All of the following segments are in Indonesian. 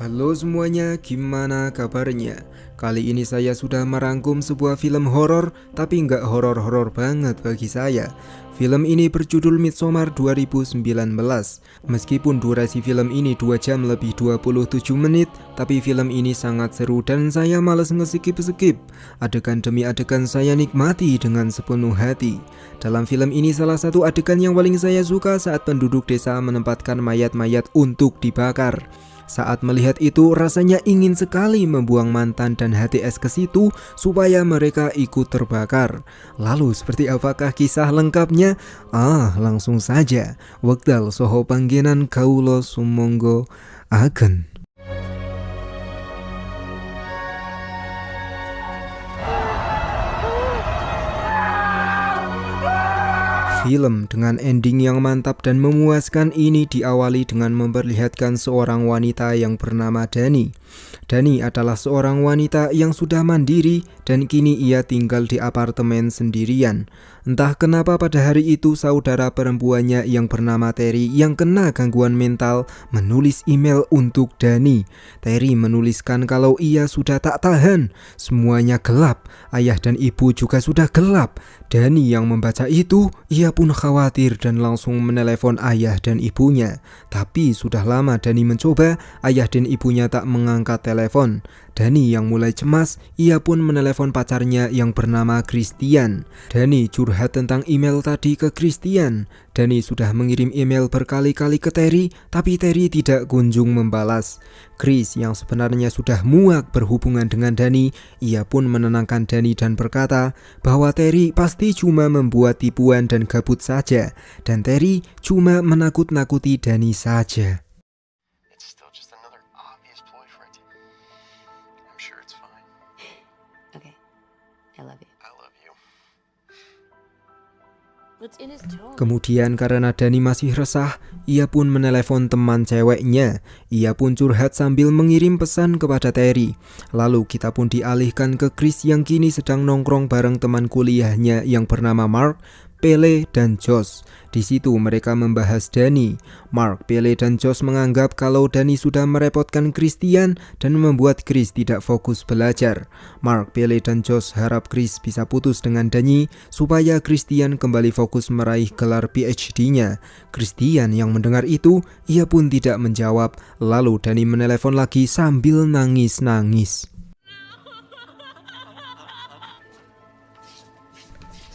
Halo semuanya, gimana kabarnya? Kali ini saya sudah merangkum sebuah film horor, tapi nggak horor-horor banget bagi saya. Film ini berjudul Midsommar 2019. Meskipun durasi film ini 2 jam lebih 27 menit, tapi film ini sangat seru dan saya males nge-skip-skip. Adegan demi adegan saya nikmati dengan sepenuh hati. Dalam film ini salah satu adegan yang paling saya suka saat penduduk desa menempatkan mayat-mayat untuk dibakar. Saat melihat itu rasanya ingin sekali membuang mantan dan HTS ke situ supaya mereka ikut terbakar. Lalu seperti apakah kisah lengkapnya? Langsung saja. Wekdal soho panggenan kaulo sumonggo agen. Film dengan ending yang mantap dan memuaskan ini diawali dengan memperlihatkan seorang wanita yang bernama Dani. Dani adalah seorang wanita yang sudah mandiri dan kini ia tinggal di apartemen sendirian. Entah kenapa pada hari itu saudara perempuannya yang bernama Terry yang kena gangguan mental menulis email untuk Dani. Terry menuliskan kalau ia sudah tak tahan, semuanya gelap, ayah dan ibu juga sudah gelap. Dani yang membaca itu, ia pun khawatir dan langsung menelepon ayah dan ibunya. Tapi sudah lama Dani mencoba, ayah dan ibunya tak mengangkat telepon. Dani yang mulai cemas, ia pun menelepon pacarnya yang bernama Christian. Dani curhat tentang email tadi ke Christian. Dani sudah mengirim email berkali-kali ke Terry, tapi Terry tidak kunjung membalas. Chris yang sebenarnya sudah muak berhubungan dengan Dani, ia pun menenangkan Dani dan berkata bahwa Terry pasti cuma membuat tipuan dan gabut saja, dan Terry cuma menakut-nakuti Dani saja. Kemudian karena Dani masih resah, ia pun menelepon teman ceweknya. Ia pun curhat sambil mengirim pesan kepada Terry. Lalu kita pun dialihkan ke Chris yang kini sedang nongkrong bareng teman kuliahnya yang bernama Mark, Pele, dan Josh. Di situ mereka membahas Dani. Mark, Pele, dan Josh menganggap kalau Dani sudah merepotkan Christian dan membuat Chris tidak fokus belajar. Mark, Pele, dan Josh harap Chris bisa putus dengan Dani supaya Christian kembali fokus meraih gelar PhD-nya. Christian yang mendengar itu, ia pun tidak menjawab. Lalu Dani menelepon lagi sambil nangis-nangis.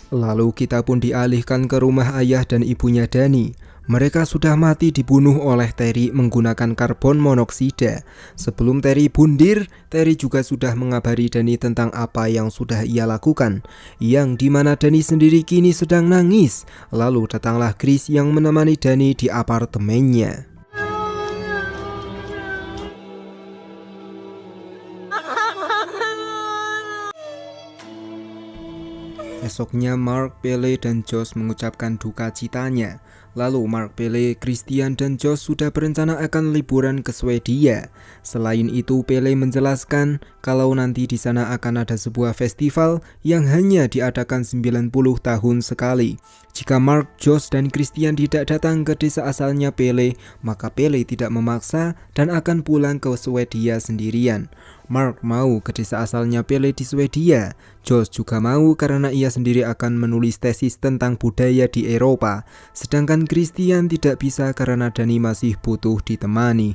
Lalu kita pun dialihkan ke rumah ayah dan ibunya Dani. Mereka sudah mati dibunuh oleh Terry menggunakan karbon monoksida. Sebelum Terry bundir, Terry juga sudah mengabari Dani tentang apa yang sudah ia lakukan, yang dimana Dani sendiri kini sedang nangis. Lalu datanglah Chris yang menemani Dani di apartemennya. Esoknya Mark, Pele, dan Josh mengucapkan duka citanya. Lalu Mark, Pele, Christian, dan Josh sudah berencana akan liburan ke Swedia. Selain itu Pele menjelaskan kalau nanti di sana akan ada sebuah festival yang hanya diadakan 90 tahun sekali. Jika Mark, Josh, dan Christian tidak datang ke desa asalnya Pele, maka Pele tidak memaksa dan akan pulang ke Swedia sendirian. Mark mau ke desa asalnya Pele di Swedia. Josh juga mau karena ia sendiri akan menulis tesis tentang budaya di Eropa. Sedangkan Christian tidak bisa karena Dani masih butuh ditemani.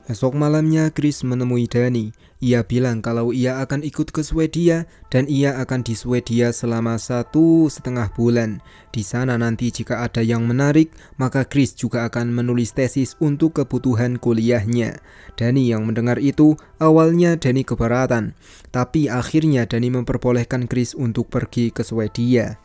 Esok malamnya Chris menemui Dani. Ia bilang kalau ia akan ikut ke Swedia dan ia akan di Swedia selama 1,5 bulan. Di sana nanti jika ada yang menarik, maka Chris juga akan menulis tesis untuk kebutuhan kuliahnya. Dani yang mendengar itu, awalnya Dani keberatan. Tapi akhirnya Dani memperbolehkan Chris untuk pergi ke Swedia.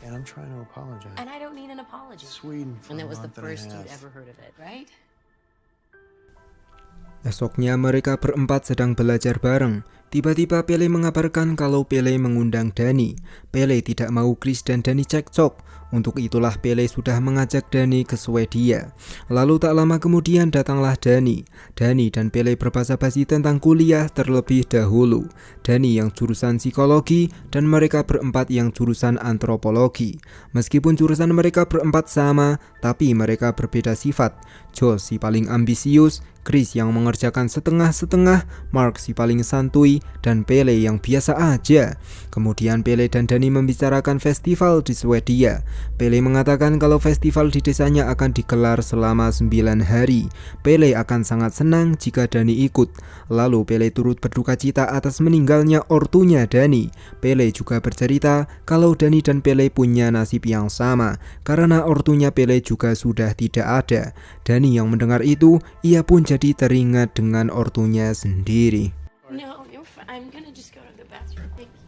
Esoknya mereka berempat sedang belajar bareng. Tiba-tiba Pele mengabarkan kalau Pele mengundang Dani. Pele tidak mau Chris dan Dani cekcok. Untuk itulah Pele sudah mengajak Dani ke Swedia. Lalu tak lama kemudian datanglah Dani. Dani dan Pele berbahasa-basi tentang kuliah terlebih dahulu. Dani yang jurusan psikologi dan mereka berempat yang jurusan antropologi. Meskipun jurusan mereka berempat sama, tapi mereka berbeda sifat. Josh si paling ambisius, Chris yang mengerjakan setengah-setengah, Mark si paling santuy, dan Pele yang biasa aja. Kemudian Pele dan Dani membicarakan festival di Swedia. Pele mengatakan kalau festival di desanya akan digelar selama 9 hari. Pele akan sangat senang jika Dani ikut. Lalu Pele turut berduka cita atas meninggalnya ortunya Dani. Pele juga bercerita kalau Dani dan Pele punya nasib yang sama, karena ortunya Pele juga sudah tidak ada. Dani yang mendengar itu, ia pun jadi teringat dengan ortunya sendiri.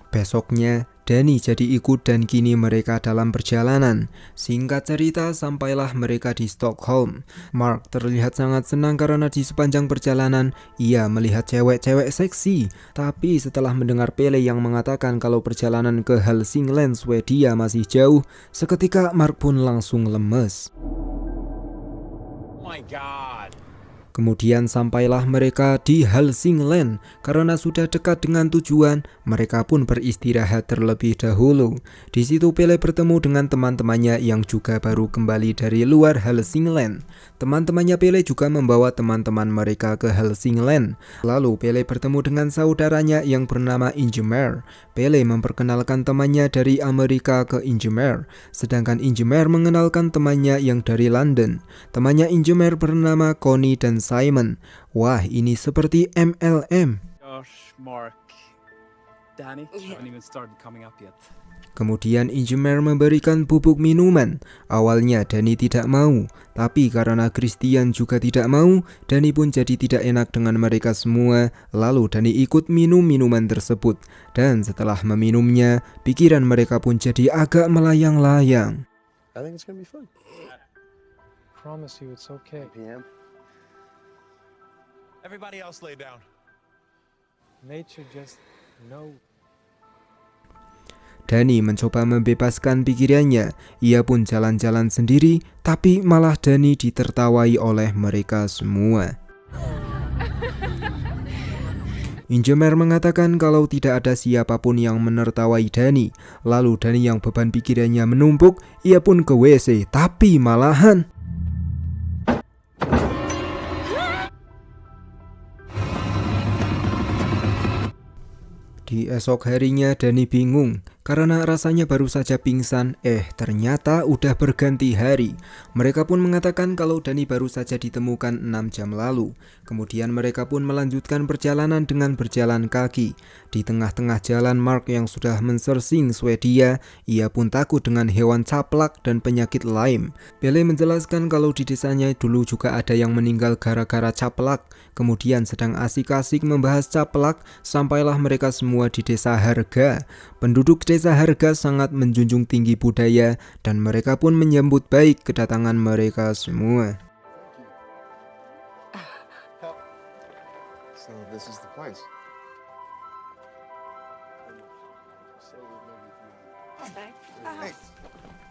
Besoknya, Dani jadi ikut dan kini mereka dalam perjalanan. Singkat cerita, sampailah mereka di Stockholm. Mark terlihat sangat senang karena di sepanjang perjalanan, ia melihat cewek-cewek seksi. Tapi setelah mendengar Pele yang mengatakan kalau perjalanan ke Hälsingland, Swedia masih jauh, seketika Mark pun langsung lemes. My God. Kemudian sampailah mereka di Hälsingland. Karena sudah dekat dengan tujuan, mereka pun beristirahat terlebih dahulu. Di situ Pele bertemu dengan teman-temannya yang juga baru kembali dari luar Hälsingland. Teman-temannya Pele juga membawa teman-teman mereka ke Hälsingland. Lalu Pele bertemu dengan saudaranya yang bernama Ingemar. Pele memperkenalkan temannya dari Amerika ke Ingemar, sedangkan Ingemar mengenalkan temannya yang dari London. Temannya Ingemar bernama Connie dan Simon. Wah, ini seperti MLM. Josh, Mark, Danny haven't even started coming up yet. Kemudian Ingemar memberikan bubuk minuman. Awalnya Dani tidak mau, tapi karena Christian juga tidak mau, Dani pun jadi tidak enak dengan mereka semua. Lalu Dani ikut minum minuman tersebut. Dan setelah meminumnya, pikiran mereka pun jadi agak melayang-layang. I think it's gonna be fun. Promise you it's okay. PM. Everybody else lay down. Nature just knows. Dani mencoba membebaskan pikirannya. Ia pun jalan-jalan sendiri, tapi malah Dani ditertawai oleh mereka semua. Ingemar mengatakan kalau tidak ada siapapun yang menertawai Dani. Lalu Dani yang beban pikirannya menumpuk, ia pun ke WC, tapi malahan di esok harinya Dani bingung karena rasanya baru saja pingsan, ternyata udah berganti hari. Mereka pun mengatakan kalau Dani baru saja ditemukan 6 jam lalu. Kemudian mereka pun melanjutkan perjalanan dengan berjalan kaki. Di tengah-tengah jalan Mark yang sudah mensersing Swedia, ia pun takut dengan hewan caplak dan penyakit Lyme. Pele menjelaskan kalau di desanya dulu juga ada yang meninggal gara-gara caplak. Kemudian sedang asik-asik membahas caplak, sampailah mereka semua di desa Harga. Penduduk desa Harga sangat menjunjung tinggi budaya dan mereka pun menyambut baik kedatangan mereka semua. So this is the place.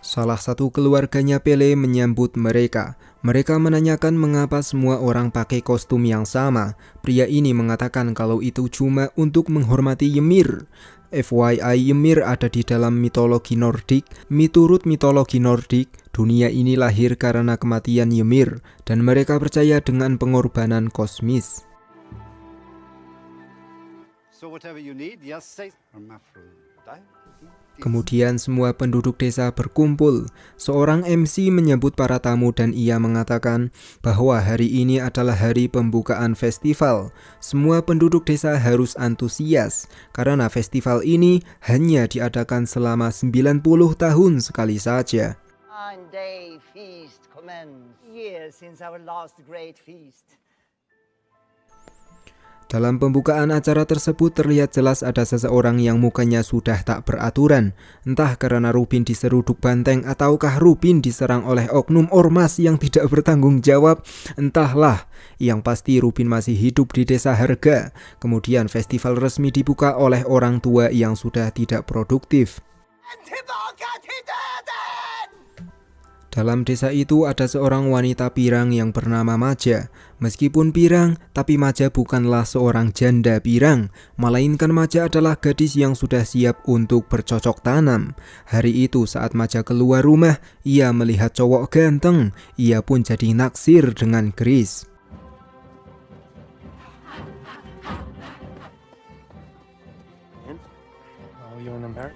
Salah satu keluarganya Pele menyambut mereka. Mereka menanyakan mengapa semua orang pakai kostum yang sama. Pria ini mengatakan kalau itu cuma untuk menghormati Ymir. FYI, Ymir ada di dalam mitologi Nordik. Miturut mitologi Nordik, dunia ini lahir karena kematian Ymir, dan mereka percaya dengan pengorbanan kosmis. So whatever you need, just say. Kemudian semua penduduk desa berkumpul. Seorang MC menyambut para tamu dan ia mengatakan bahwa hari ini adalah hari pembukaan festival. Semua penduduk desa harus antusias karena festival ini hanya diadakan selama 90 tahun sekali saja. Day feast commence. Years since our last great feast. Dalam pembukaan acara tersebut terlihat jelas ada seseorang yang mukanya sudah tak beraturan. Entah karena Rubin diseruduk banteng ataukah Rubin diserang oleh oknum ormas yang tidak bertanggung jawab. Entahlah, yang pasti Rubin masih hidup di desa Harga. Kemudian festival resmi dibuka oleh orang tua yang sudah tidak produktif. Dalam desa itu ada seorang wanita pirang yang bernama Maja. Meskipun pirang, tapi Maja bukanlah seorang janda pirang, melainkan Maja adalah gadis yang sudah siap untuk bercocok tanam. Hari itu saat Maja keluar rumah, ia melihat cowok ganteng. Ia pun jadi naksir dengan Chris. Oh, you wanna marry?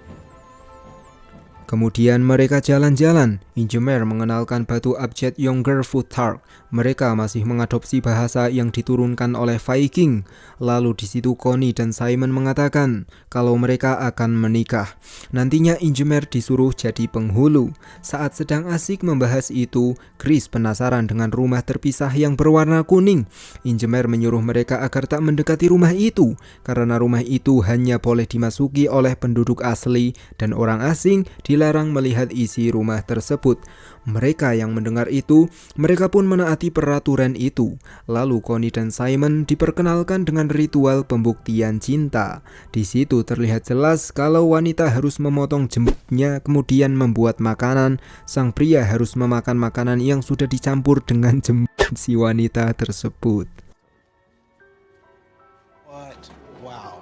Kemudian mereka jalan-jalan. Ingemer mengenalkan batu abjad Younger Futhark. Mereka masih mengadopsi bahasa yang diturunkan oleh Viking. Lalu di situ Connie dan Simon mengatakan kalau mereka akan menikah. Nantinya Ingemer disuruh jadi penghulu. Saat sedang asik membahas itu, Chris penasaran dengan rumah terpisah yang berwarna kuning. Ingemer menyuruh mereka agar tak mendekati rumah itu, karena rumah itu hanya boleh dimasuki oleh penduduk asli dan orang asing dilarang melihat isi rumah tersebut. Mereka yang mendengar itu, mereka pun menaati peraturan itu. Lalu Connie dan Simon diperkenalkan dengan ritual pembuktian cinta. Di situ terlihat jelas kalau wanita harus memotong jembutnya kemudian membuat makanan. Sang pria harus memakan makanan yang sudah dicampur dengan jembut si wanita tersebut. What? Wow.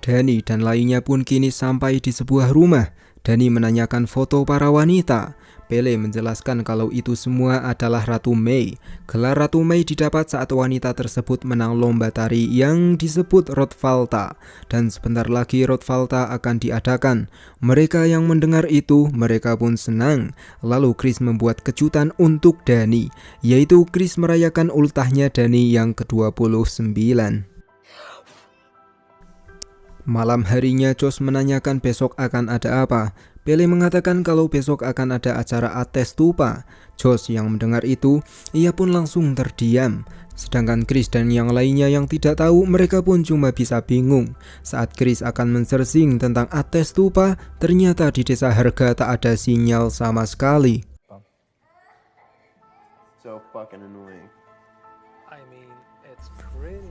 Danny dan lainnya pun kini sampai di sebuah rumah. Danny menanyakan foto para wanita. Pele menjelaskan kalau itu semua adalah Ratu Mei. Gelar Ratu Mei didapat saat wanita tersebut menang lomba tari yang disebut Rotvalta. Dan sebentar lagi Rotvalta akan diadakan. Mereka yang mendengar itu, mereka pun senang. Lalu Chris membuat kejutan untuk Danny, yaitu Chris merayakan ultahnya Danny yang ke-29. Malam harinya Josh menanyakan besok akan ada apa. Pele mengatakan kalau besok akan ada acara ates tupa. Josh yang mendengar itu, ia pun langsung terdiam. Sedangkan Chris dan yang lainnya yang tidak tahu, mereka pun cuma bisa bingung. Saat Chris akan men-searching tentang ates tupa, ternyata di desa Harga tak ada sinyal sama sekali. So fucking annoying. I mean, it's pretty.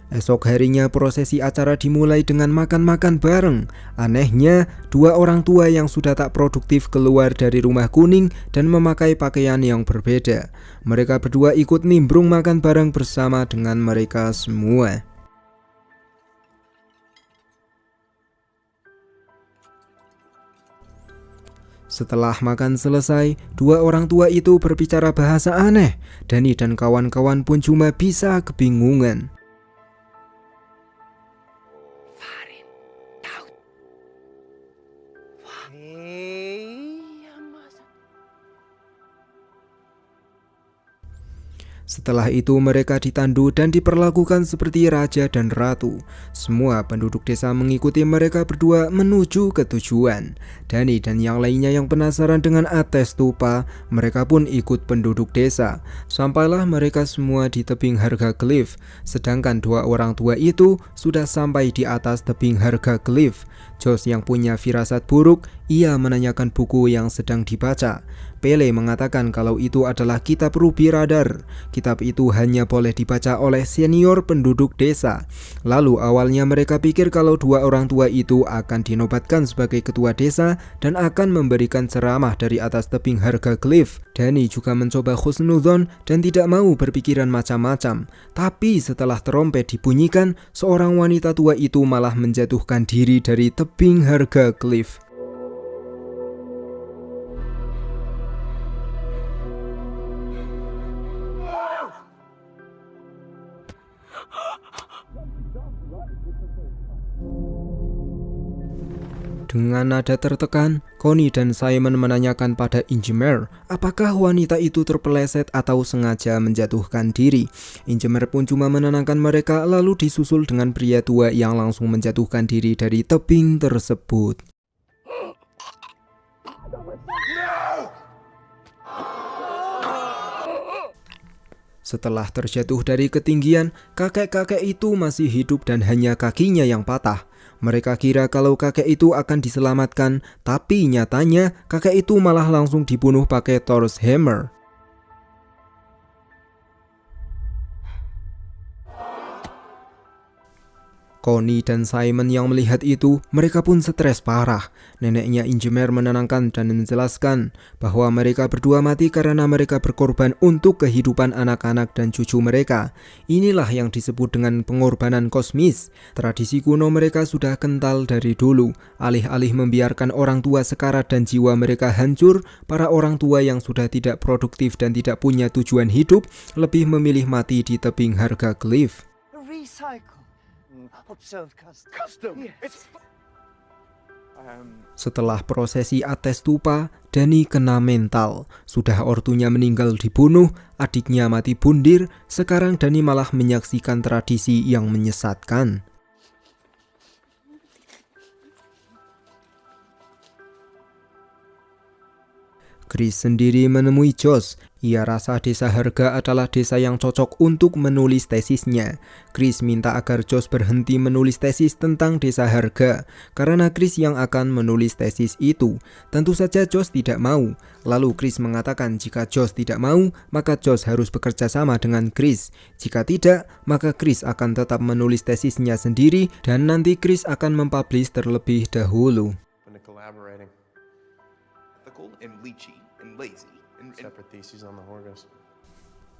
Esok harinya prosesi acara dimulai dengan makan-makan bareng. Anehnya, dua orang tua yang sudah tak produktif keluar dari rumah kuning dan memakai pakaian yang berbeda. Mereka berdua ikut nimbrung makan bareng bersama dengan mereka semua. Setelah makan selesai, dua orang tua itu berbicara bahasa aneh. Danny dan kawan-kawan pun cuma bisa kebingungan. Setelah itu mereka ditandu dan diperlakukan seperti raja dan ratu. Semua penduduk desa mengikuti mereka berdua menuju ke tujuan. Danny dan yang lainnya yang penasaran dengan ates tupa, mereka pun ikut penduduk desa. Sampailah mereka semua di tebing Harga Cliff. Sedangkan dua orang tua itu sudah sampai di atas tebing Harga Cliff. Josh yang punya firasat buruk, ia menanyakan buku yang sedang dibaca. Pele mengatakan kalau itu adalah kitab Ruby Radar. Kitab itu hanya boleh dibaca oleh senior penduduk desa. Lalu awalnya mereka pikir kalau dua orang tua itu akan dinobatkan sebagai ketua desa dan akan memberikan ceramah dari atas tebing Harga Cliff. Danny juga mencoba husnudzon dan tidak mau berpikiran macam-macam. Tapi setelah trompet dibunyikan, seorang wanita tua itu malah menjatuhkan diri dari tebing Harga Cliff. Dengan nada tertekan, Connie dan Simon menanyakan pada Ingemer apakah wanita itu terpeleset atau sengaja menjatuhkan diri. Ingemer pun cuma menenangkan mereka lalu disusul dengan pria tua yang langsung menjatuhkan diri dari tebing tersebut. Setelah terjatuh dari ketinggian, kakek-kakek itu masih hidup dan hanya kakinya yang patah. Mereka kira kalau kakek itu akan diselamatkan, tapi nyatanya kakek itu malah langsung dibunuh pakai Thor's Hammer. Connie dan Simon yang melihat itu, mereka pun stres parah. Neneknya Ingemer menenangkan dan menjelaskan bahwa mereka berdua mati karena mereka berkorban untuk kehidupan anak-anak dan cucu mereka. Inilah yang disebut dengan pengorbanan kosmis. Tradisi kuno mereka sudah kental dari dulu. Alih-alih membiarkan orang tua sekarat dan jiwa mereka hancur, para orang tua yang sudah tidak produktif dan tidak punya tujuan hidup lebih memilih mati di tebing harga cliff. Recycle. Observe custom. Yes. Setelah prosesi ates stupa, Danny kena mental. Sudah ortunya meninggal dibunuh, adiknya mati bundir, sekarang Danny malah menyaksikan tradisi yang menyesatkan. Chris sendiri menemui Josh. Ia rasa desa Harga adalah desa yang cocok untuk menulis tesisnya. Chris minta agar Josh berhenti menulis tesis tentang desa Harga, karena Chris yang akan menulis tesis itu. Tentu saja Josh tidak mau. Lalu Chris mengatakan jika Josh tidak mau, maka Josh harus bekerja sama dengan Chris. Jika tidak, maka Chris akan tetap menulis tesisnya sendiri dan nanti Chris akan mempublish terlebih dahulu.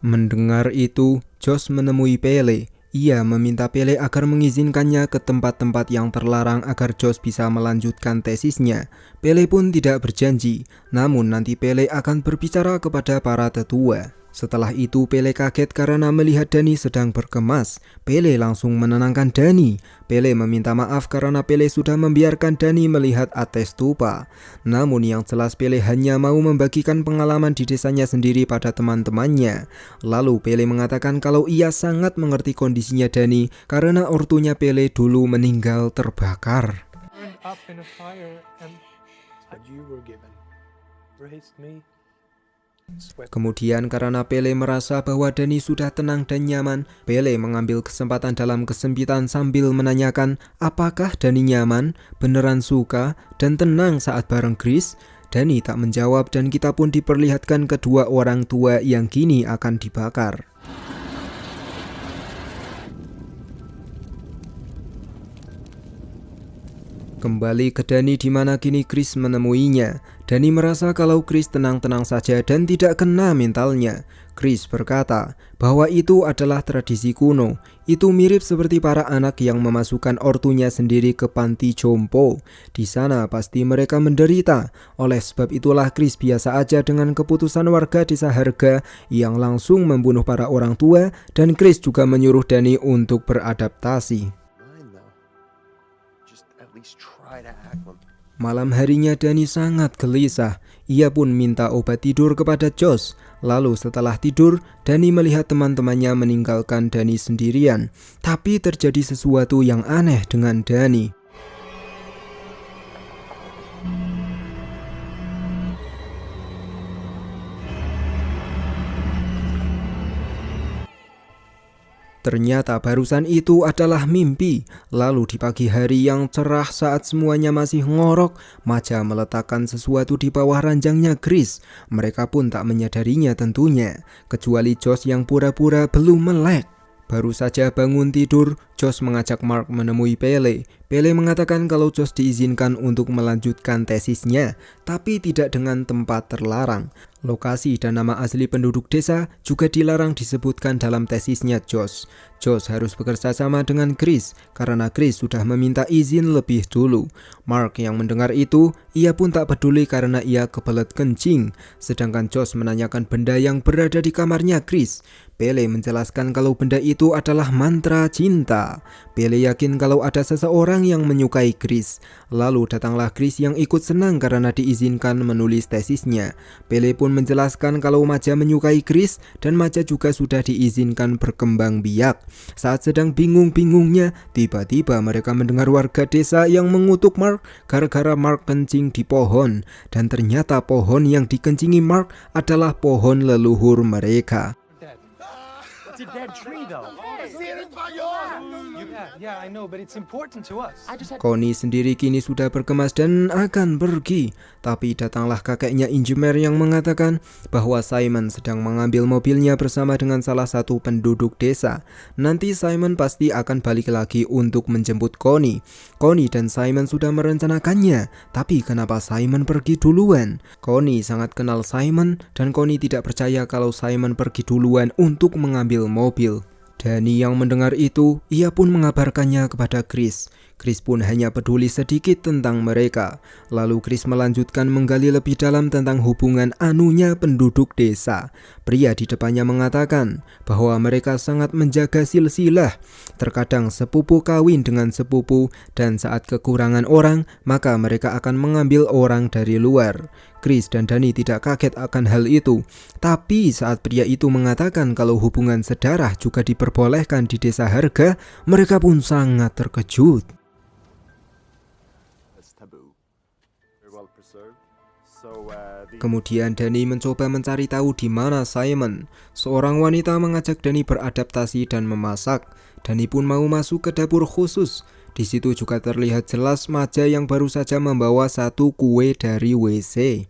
Mendengar itu, Josh menemui Pele. Ia meminta Pele agar mengizinkannya ke tempat-tempat yang terlarang agar Josh bisa melanjutkan tesisnya. Pele pun tidak berjanji, namun nanti Pele akan berbicara kepada para tetua. Setelah itu Pele kaget karena melihat Danny sedang berkemas. Pele langsung menenangkan Danny. Pele meminta maaf karena Pele sudah membiarkan Danny melihat ates stupa. Namun yang jelas Pele hanya mau membagikan pengalaman di desanya sendiri pada teman-temannya. Lalu Pele mengatakan kalau ia sangat mengerti kondisinya Danny karena ortunya Pele dulu meninggal terbakar. Up in a fire and you were given. Raised me. Kemudian karena Pele merasa bahwa Danny sudah tenang dan nyaman, Pele mengambil kesempatan dalam kesempitan sambil menanyakan apakah Danny nyaman, beneran suka, dan tenang saat bareng Chris. Danny tak menjawab dan kita pun diperlihatkan kedua orang tua yang kini akan dibakar. Kembali ke Danny di mana kini Chris menemuinya. Danny merasa kalau Chris tenang-tenang saja dan tidak kena mentalnya. Chris berkata bahwa itu adalah tradisi kuno. Itu mirip seperti para anak yang memasukkan ortunya sendiri ke panti jompo. Di sana pasti mereka menderita. Oleh sebab itulah Chris biasa aja dengan keputusan warga desa Harga yang langsung membunuh para orang tua, dan Chris juga menyuruh Danny untuk beradaptasi. Malam harinya Danny sangat gelisah. Ia pun minta obat tidur kepada Josh. Lalu setelah tidur, Danny melihat teman-temannya meninggalkan Danny sendirian. Tapi terjadi sesuatu yang aneh dengan Danny. Ternyata barusan itu adalah mimpi. Lalu di pagi hari yang cerah saat semuanya masih ngorok, Maja meletakkan sesuatu di bawah ranjangnya Chris. Mereka pun tak menyadarinya tentunya, kecuali Josh yang pura-pura belum melek. Baru saja bangun tidur, Josh mengajak Mark menemui Pele. Pele mengatakan kalau Josh diizinkan untuk melanjutkan tesisnya, tapi tidak dengan tempat terlarang. Lokasi dan nama asli penduduk desa juga dilarang disebutkan dalam tesisnya Josh. Josh harus bekerja sama dengan Chris karena Chris sudah meminta izin lebih dulu. Mark yang mendengar itu, ia pun tak peduli karena ia kebelet kencing. Sedangkan Josh menanyakan benda yang berada di kamarnya Chris. Pele menjelaskan kalau benda itu adalah mantra cinta. Pele yakin kalau ada seseorang yang menyukai Chris. Lalu datanglah Chris yang ikut senang karena diizinkan menulis tesisnya. Pele pun menjelaskan kalau Maja menyukai Chris dan Maja juga sudah diizinkan berkembang biak. Saat sedang bingung-bingungnya, tiba-tiba mereka mendengar warga desa yang mengutuk Mark gara-gara Mark kencing di pohon. Dan ternyata pohon yang dikencingi Mark adalah pohon leluhur mereka. It's a dead tree, though. Yeah, I know, but it's important to us. Connie sendiri kini sudah berkemas dan akan pergi. Tapi datanglah kakeknya Ingemer yang mengatakan bahwa Simon sedang mengambil mobilnya bersama dengan salah satu penduduk desa. Nanti Simon pasti akan balik lagi untuk menjemput Connie. Connie dan Simon sudah merencanakannya, tapi kenapa Simon pergi duluan? Connie sangat kenal Simon dan Connie tidak percaya kalau Simon pergi duluan untuk mengambil mobil. Danny yang mendengar itu, ia pun mengabarkannya kepada Chris. Chris pun hanya peduli sedikit tentang mereka. Lalu Chris melanjutkan menggali lebih dalam tentang hubungan anunya penduduk desa. Pria di depannya mengatakan bahwa mereka sangat menjaga silsilah. Terkadang sepupu kawin dengan sepupu dan saat kekurangan orang, maka mereka akan mengambil orang dari luar. Chris dan Danny tidak kaget akan hal itu. Tapi saat pria itu mengatakan kalau hubungan sedarah juga diperbolehkan di desa Harga, mereka pun sangat terkejut. Kemudian Danny mencoba mencari tahu di mana Simon. Seorang wanita mengajak Danny beradaptasi dan memasak. Danny pun mau masuk ke dapur khusus. Di situ juga terlihat jelas Maja yang baru saja membawa satu kue dari WC.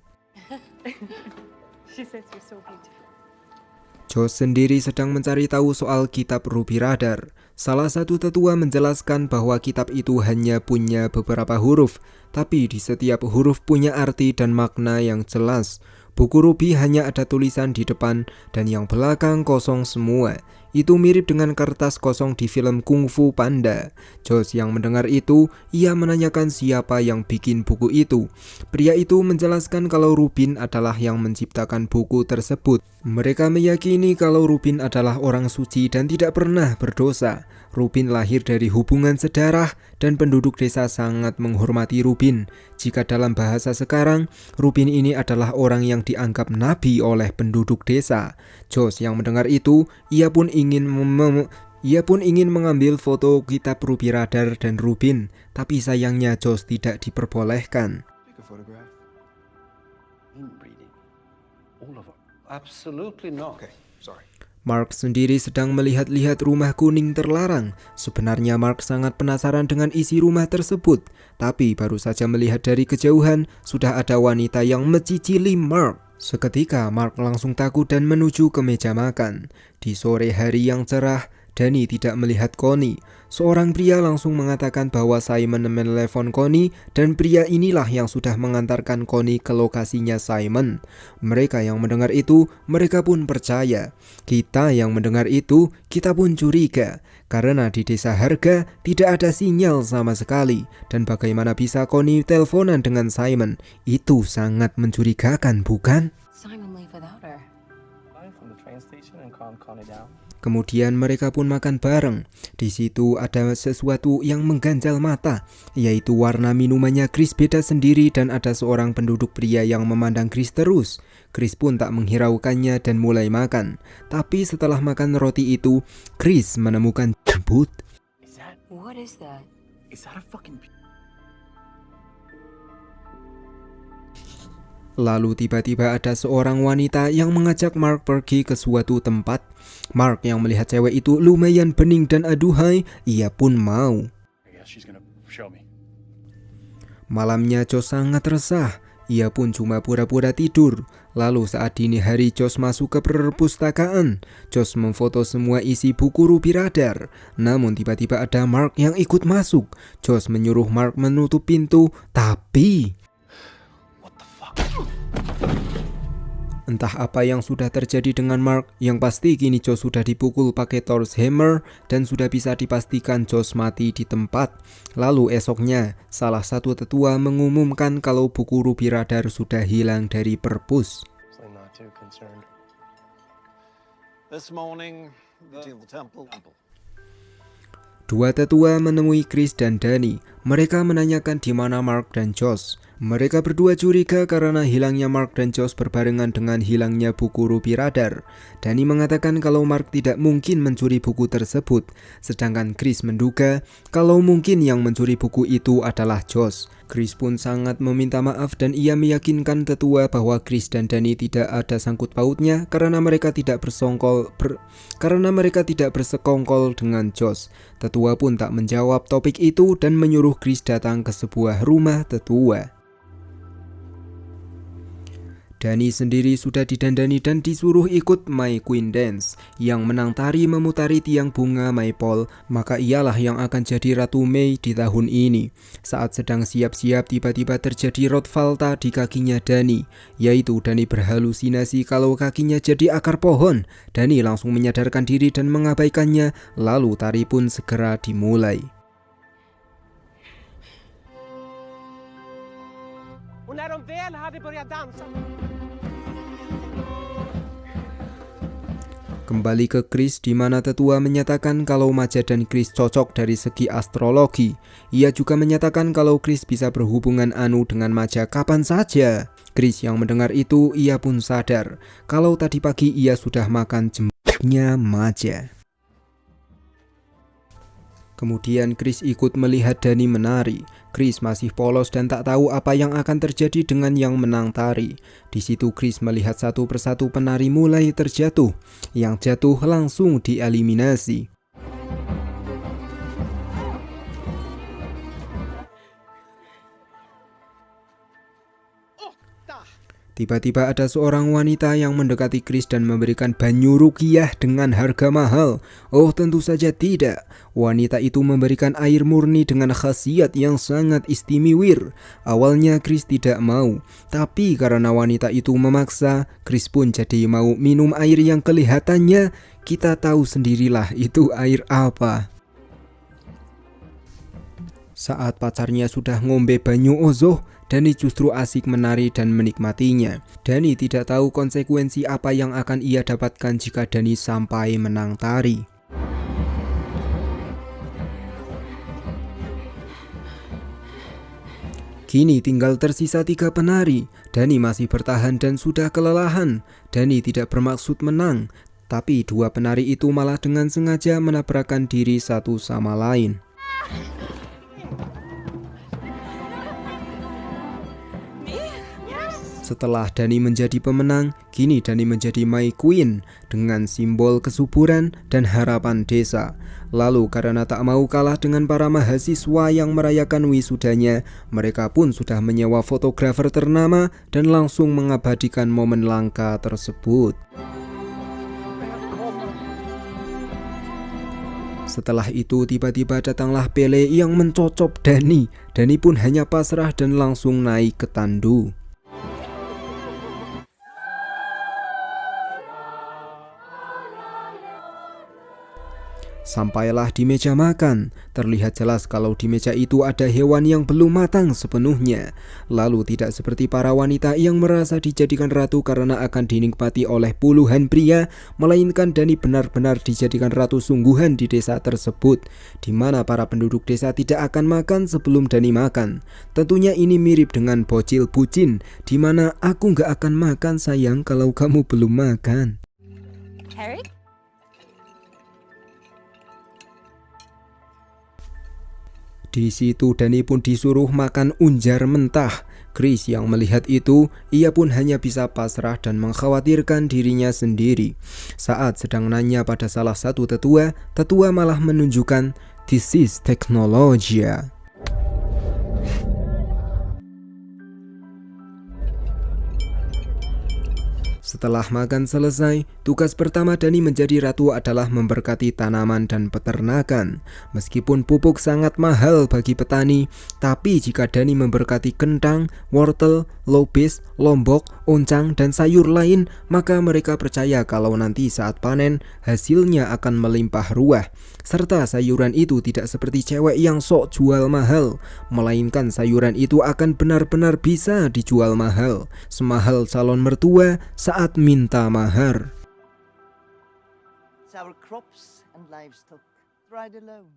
Josh sendiri sedang mencari tahu soal kitab Ruby Radar. Salah satu tetua menjelaskan bahwa kitab itu hanya punya beberapa huruf, tapi di setiap huruf punya arti dan makna yang jelas. Buku Ruby hanya ada tulisan di depan dan yang belakang kosong semua. Itu mirip dengan kertas kosong di film Kung Fu Panda. Josh yang mendengar itu, ia menanyakan siapa yang bikin buku itu. Pria itu menjelaskan kalau Rubin adalah yang menciptakan buku tersebut. Mereka meyakini kalau Rubin adalah orang suci dan tidak pernah berdosa. Rubin lahir dari hubungan sedarah dan penduduk desa sangat menghormati Rubin. Jika dalam bahasa sekarang, Rubin ini adalah orang yang dianggap nabi oleh penduduk desa. Josh yang mendengar itu, ia pun ingin mengambil foto kitab Ruby Radar dan Rubin, tapi sayangnya Josh tidak diperbolehkan. Take a photograph. Inbreeding. All of them. Absolutely not. Okay, sorry. Mark sendiri sedang melihat-lihat rumah kuning terlarang. Sebenarnya Mark sangat penasaran dengan isi rumah tersebut, tapi baru saja melihat dari kejauhan sudah ada wanita yang mencicili Mark. Seketika Mark langsung takut dan menuju ke meja makan. Di sore hari yang cerah, Danny tidak melihat Connie. Seorang pria langsung mengatakan bahwa Simon menelepon Connie dan pria inilah yang sudah mengantarkan Connie ke lokasinya Simon. Mereka yang mendengar itu, mereka pun percaya. Kita yang mendengar itu, kita pun curiga. Karena di desa Harga tidak ada sinyal sama sekali. Dan bagaimana bisa Connie teleponan dengan Simon? Itu sangat mencurigakan, bukan? Simon leave without her. From the train station and calm Connie down. Kemudian mereka pun makan bareng. Di situ ada sesuatu yang mengganjal mata, yaitu warna minumannya Chris beda sendiri dan ada seorang penduduk pria yang memandang Chris terus. Chris pun tak menghiraukannya dan mulai makan. Tapi setelah makan roti itu, Chris menemukan jembut. What is that? Is that a fucking... Lalu tiba-tiba ada seorang wanita yang mengajak Mark pergi ke suatu tempat. Mark yang melihat cewek itu lumayan bening dan aduhai, ia pun mau. I guess she's gonna show me. Malamnya Josh sangat resah, ia pun cuma pura-pura tidur. Lalu saat dini hari Josh masuk ke perpustakaan. Josh memfoto semua isi buku Ruby Radar. Namun tiba-tiba ada Mark yang ikut masuk. Josh menyuruh Mark menutup pintu, tapi... Entah apa yang sudah terjadi dengan Mark, yang pasti kini Josh sudah dipukul pakai Thor's Hammer dan sudah bisa dipastikan Josh mati di tempat. Lalu esoknya, salah satu tetua mengumumkan kalau buku Ruby Radar sudah hilang dari perpus. Not too concerned. This morning, the temple. Dua tetua menemui Chris dan Danny. Mereka menanyakan di mana Mark dan Josh. Mereka berdua curiga karena hilangnya Mark dan Josh berbarengan dengan hilangnya buku Ruby Radar. Danny mengatakan kalau Mark tidak mungkin mencuri buku tersebut, sedangkan Chris menduga kalau mungkin yang mencuri buku itu adalah Josh. Chris pun sangat meminta maaf dan ia meyakinkan tetua bahwa Chris dan Danny tidak ada sangkut pautnya karena mereka tidak bersekongkol dengan Josh. Tetua pun tak menjawab topik itu dan menyuruh Chris datang ke sebuah rumah tetua. Danny sendiri sudah didandani dan disuruh ikut My Queen Dance. Yang menang tari memutari tiang bunga maypole, maka ialah yang akan jadi Ratu Mei di tahun ini. Saat sedang siap-siap, tiba-tiba terjadi rot falta di kakinya Danny, yaitu Danny berhalusinasi kalau kakinya jadi akar pohon. Danny langsung menyadarkan diri dan mengabaikannya, lalu tari pun segera dimulai. Och när de väl hade börjat dansa. Kembali ke Chris, di mana tetua menyatakan kalau Maja dan Chris cocok dari segi astrologi. Ia juga menyatakan kalau Chris bisa berhubungan anu dengan Maja kapan saja. Chris yang mendengar itu, ia pun sadar kalau tadi pagi ia sudah makan jembutnya Maja. Kemudian Chris ikut melihat Danny menari. Chris masih polos dan tak tahu apa yang akan terjadi dengan yang menang tari. Di situ Chris melihat satu persatu penari mulai terjatuh. Yang jatuh langsung dieliminasi. Tiba-tiba ada seorang wanita yang mendekati Chris dan memberikan banyu ruqyah dengan harga mahal. Oh, tentu saja tidak. Wanita itu memberikan air murni dengan khasiat yang sangat istimewa. Awalnya Chris tidak mau, tapi karena wanita itu memaksa, Chris pun jadi mau minum air yang kelihatannya kita tahu sendirilah itu air apa. Saat pacarnya sudah ngombe banyu ozoh, Danny justru asik menari dan menikmatinya. Danny tidak tahu konsekuensi apa yang akan ia dapatkan jika Danny sampai menang tari. Kini tinggal tersisa 3 penari. Danny masih bertahan dan sudah kelelahan. Danny tidak bermaksud menang, tapi 2 penari itu malah dengan sengaja menabrakkan diri satu sama lain. Setelah Danny menjadi pemenang, kini Danny menjadi My Queen dengan simbol kesuburan dan harapan desa. Lalu karena tak mau kalah dengan para mahasiswa yang merayakan wisudanya, mereka pun sudah menyewa fotografer ternama dan langsung mengabadikan momen langka tersebut. Setelah itu tiba-tiba datanglah Pele yang mencocok Danny. Danny pun hanya pasrah dan langsung naik ke tandu. Sampailah di meja makan, terlihat jelas kalau di meja itu ada hewan yang belum matang sepenuhnya. Lalu tidak seperti para wanita yang merasa dijadikan ratu karena akan dinikmati oleh puluhan pria, melainkan Danny benar-benar dijadikan ratu sungguhan di desa tersebut, di mana para penduduk desa tidak akan makan sebelum Danny makan. Tentunya ini mirip dengan bocil bucin, di mana aku nggak akan makan sayang kalau kamu belum makan. Eric? Di situ Danny pun disuruh makan unjar mentah. Chris yang melihat itu, ia pun hanya bisa pasrah dan mengkhawatirkan dirinya sendiri. Saat sedang nanya pada salah satu tetua, tetua malah menunjukkan "This is Technologia". Setelah makan selesai, tugas pertama Danny menjadi ratu adalah memberkati tanaman dan peternakan. Meskipun pupuk sangat mahal bagi petani, tapi jika Danny memberkati kentang, wortel, lobis, lombok, oncang, dan sayur lain, maka mereka percaya kalau nanti saat panen, hasilnya akan melimpah ruah. Serta sayuran itu tidak seperti cewek yang sok jual mahal, melainkan sayuran itu akan benar-benar bisa dijual mahal, semahal calon mertua saat minta mahar. Our crops and livestock ride alone.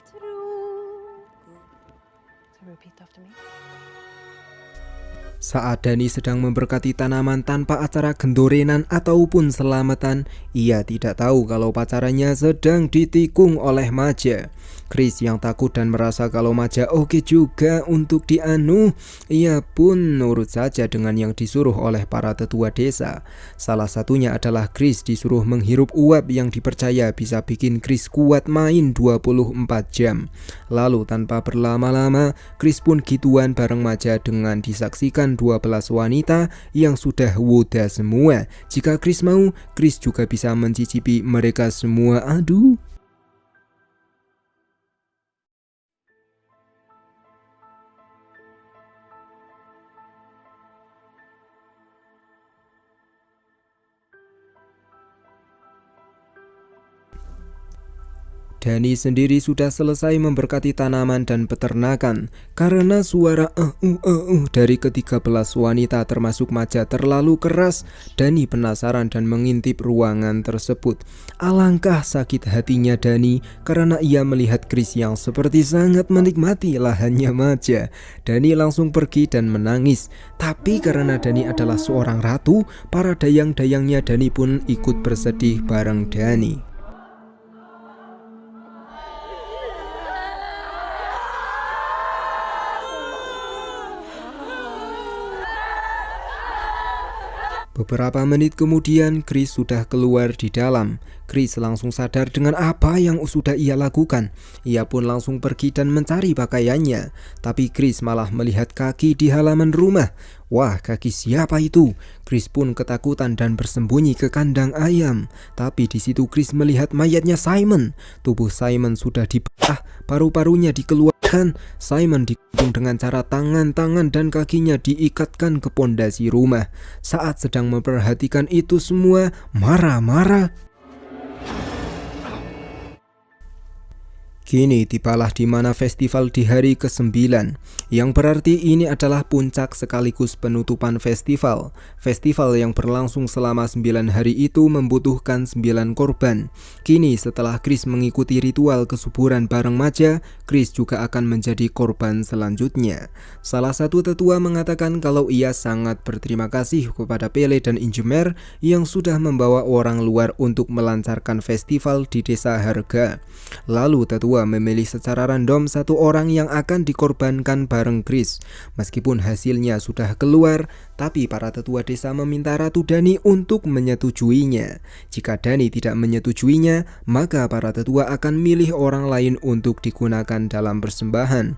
So repeat after me. Saat Dani sedang memberkati tanaman tanpa acara gendorenan ataupun selamatan, ia tidak tahu kalau pacarannya sedang ditikung oleh Maja. Chris yang takut dan merasa kalau Maja oke juga untuk dianu, ia pun nurut saja dengan yang disuruh oleh para tetua desa. Salah satunya adalah Chris disuruh menghirup uap yang dipercaya bisa bikin Chris kuat main 24 jam. Lalu tanpa berlama-lama, Chris pun gituan bareng Maja dengan disaksikan 12 wanita yang sudah woda semua. Jika Chris mau, Chris juga bisa mencicipi mereka semua. Aduh. Dani sendiri sudah selesai memberkati tanaman dan peternakan. Karena suara dari ke-13 wanita termasuk Maja terlalu keras, Dani penasaran dan mengintip ruangan tersebut. Alangkah sakit hatinya Dani karena ia melihat Chris yang seperti sangat menikmati lahannya Maja. Dani langsung pergi dan menangis. Tapi karena Dani adalah seorang ratu, para dayang-dayangnya Dani pun ikut bersedih bareng Dani. Beberapa menit kemudian, Chris sudah keluar di dalam. Chris langsung sadar dengan apa yang sudah ia lakukan. Ia pun langsung pergi dan mencari pakaiannya. Tapi Chris malah melihat kaki di halaman rumah. Wah, kaki siapa itu? Chris pun ketakutan dan bersembunyi ke kandang ayam. Tapi di situ Chris melihat mayatnya Simon. Tubuh Simon sudah dibelah, paru-parunya dikeluarkan. Simon digantung dengan cara tangan-tangan dan kakinya diikatkan ke pondasi rumah. Saat sedang memperhatikan itu semua, marah-marah. Kini tibalah di mana festival di hari ke-9, yang berarti ini adalah puncak sekaligus penutupan festival. Festival yang berlangsung selama 9 hari itu membutuhkan 9 korban. Kini setelah Chris mengikuti ritual kesuburan bareng Maja, Chris juga akan menjadi korban selanjutnya. Salah satu tetua mengatakan kalau ia sangat berterima kasih kepada Pele dan Ingemer yang sudah membawa orang luar untuk melancarkan festival di desa Harga. Lalu tetua memilih secara random satu orang yang akan dikorbankan bareng Chris. Meskipun hasilnya sudah keluar, tapi para tetua desa meminta Ratu Dani untuk menyetujuinya. Jika Dani tidak menyetujuinya, maka para tetua akan milih orang lain untuk digunakan dalam persembahan.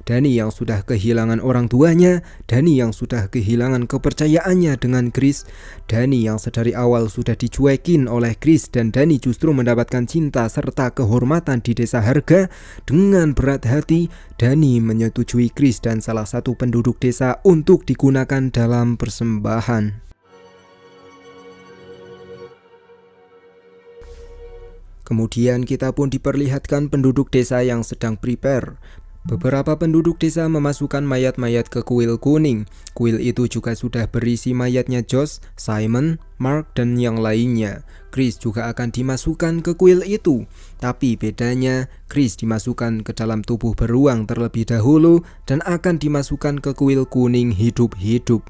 Dani yang sudah kehilangan orang tuanya, Dani yang sudah kehilangan kepercayaannya dengan Chris, Dani yang sedari awal sudah dicuekin oleh Chris dan Dani justru mendapatkan cinta serta kehormatan di desa Harga. Dengan berat hati, Dani menyetujui Chris dan salah satu penduduk desa untuk digunakan dalam persembahan. Kemudian kita pun diperlihatkan penduduk desa yang sedang prepare. Beberapa penduduk desa memasukkan mayat-mayat ke kuil kuning. Kuil itu juga sudah berisi mayatnya Josh, Simon, Mark, dan yang lainnya. Chris juga akan dimasukkan ke kuil itu. Tapi bedanya, Chris dimasukkan ke dalam tubuh beruang terlebih dahulu dan akan dimasukkan ke kuil kuning hidup-hidup.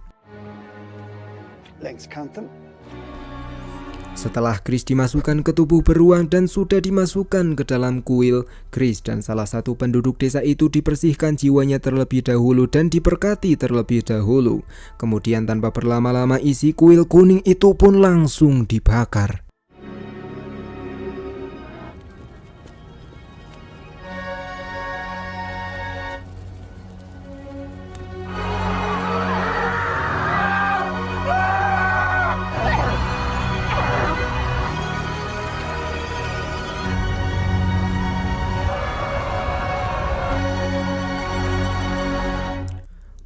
Setelah Chris dimasukkan ke tubuh beruang dan sudah dimasukkan ke dalam kuil, Chris dan salah satu penduduk desa itu dibersihkan jiwanya terlebih dahulu dan diberkati terlebih dahulu. Kemudian tanpa berlama-lama isi kuil kuning itu pun langsung dibakar.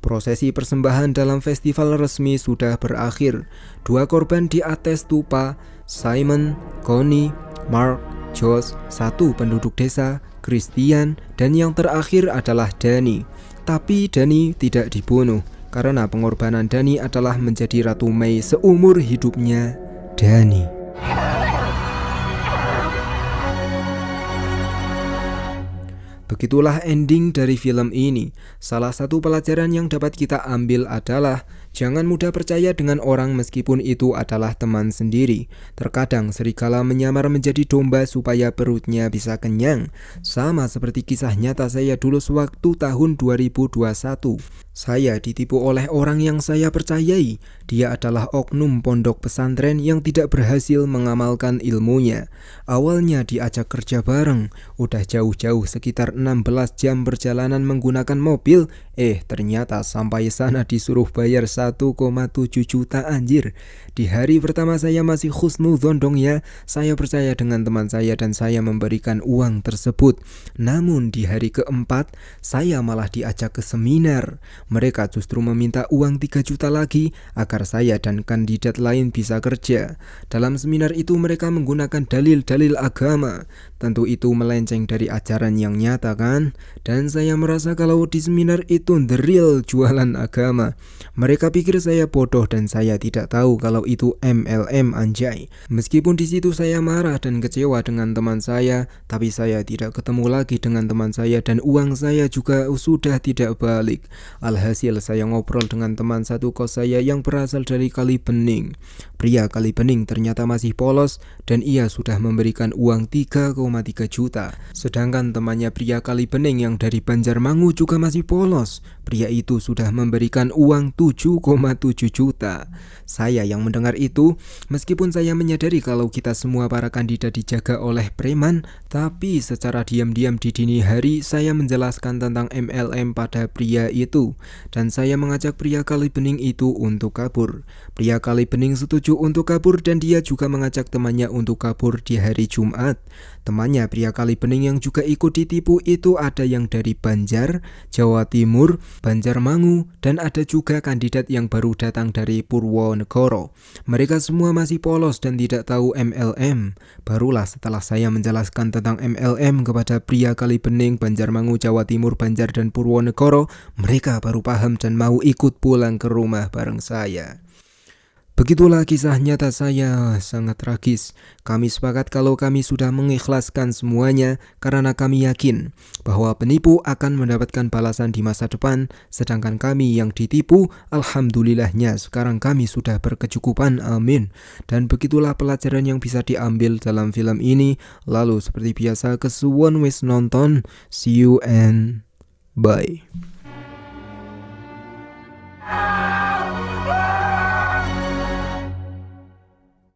Prosesi persembahan dalam festival resmi sudah berakhir. 2 korban di atas stupa, Simon, Connie, Mark, Josh, 1 penduduk desa, Christian, dan yang terakhir adalah Dani. Tapi Dani tidak dibunuh karena pengorbanan Dani adalah menjadi Ratu Mei seumur hidupnya. Dani. Begitulah ending dari film ini. Salah satu pelajaran yang dapat kita ambil adalah jangan mudah percaya dengan orang meskipun itu adalah teman sendiri. Terkadang serigala menyamar menjadi domba supaya perutnya bisa kenyang. Sama seperti kisah nyata saya dulu sewaktu tahun 2021. Saya ditipu oleh orang yang saya percayai. Dia adalah oknum pondok pesantren yang tidak berhasil mengamalkan ilmunya. Awalnya diajak kerja bareng. Udah jauh-jauh sekitar 16 jam perjalanan menggunakan mobil. Ternyata sampai sana disuruh bayar 1,7 juta anjir. Di hari pertama saya masih husnudzon dong ya. Saya percaya dengan teman saya dan saya memberikan uang tersebut. Namun di hari keempat saya malah diajak ke seminar. Mereka justru meminta uang 3 juta lagi agar saya dan kandidat lain bisa kerja. Dalam seminar itu mereka menggunakan dalil-dalil agama. Tentu itu melenceng dari ajaran yang nyata kan? Dan saya merasa kalau di seminar itu the real jualan agama. Mereka pikir saya bodoh dan saya tidak tahu kalau itu MLM anjay. Meskipun di situ saya marah dan kecewa dengan teman saya, tapi saya tidak ketemu lagi dengan teman saya dan uang saya juga sudah tidak balik. Alhasil saya ngobrol dengan teman satu kos saya yang berasal dari Kali Bening. Pria Kali Bening ternyata masih polos dan ia sudah memberikan uang 3,3 juta. Sedangkan temannya pria Kali Bening yang dari Banjarmangu juga masih polos. Pria itu sudah memberikan uang 7,7 juta. Saya yang mendengar itu, meskipun saya menyadari kalau kita semua para kandidat dijaga oleh preman, tapi secara diam-diam di dini hari saya menjelaskan tentang MLM pada pria itu. Dan saya mengajak pria Kali Bening itu untuk kabur. Pria Kali Bening setuju untuk kabur dan dia juga mengajak temannya untuk kabur di hari Jumat. Temannya pria Kali Bening yang juga ikut ditipu itu ada yang dari Banjar, Jawa Timur, Banjarmangu, dan ada juga kandidat yang baru datang dari Purwonegoro. Mereka semua masih polos dan tidak tahu MLM. Barulah setelah saya menjelaskan tentang MLM kepada pria Kali Bening, Banjarmangu, Jawa Timur, Banjar, dan Purwonegoro, mereka baru paham dan mau ikut pulang ke rumah bareng saya. Begitulah kisah nyata saya, sangat tragis. Kami sepakat kalau kami sudah mengikhlaskan semuanya karena kami yakin bahwa penipu akan mendapatkan balasan di masa depan, sedangkan kami yang ditipu, alhamdulillahnya sekarang kami sudah berkecukupan, amin. Dan begitulah pelajaran yang bisa diambil dalam film ini. Lalu seperti biasa kesuwun wis nonton, see you and bye.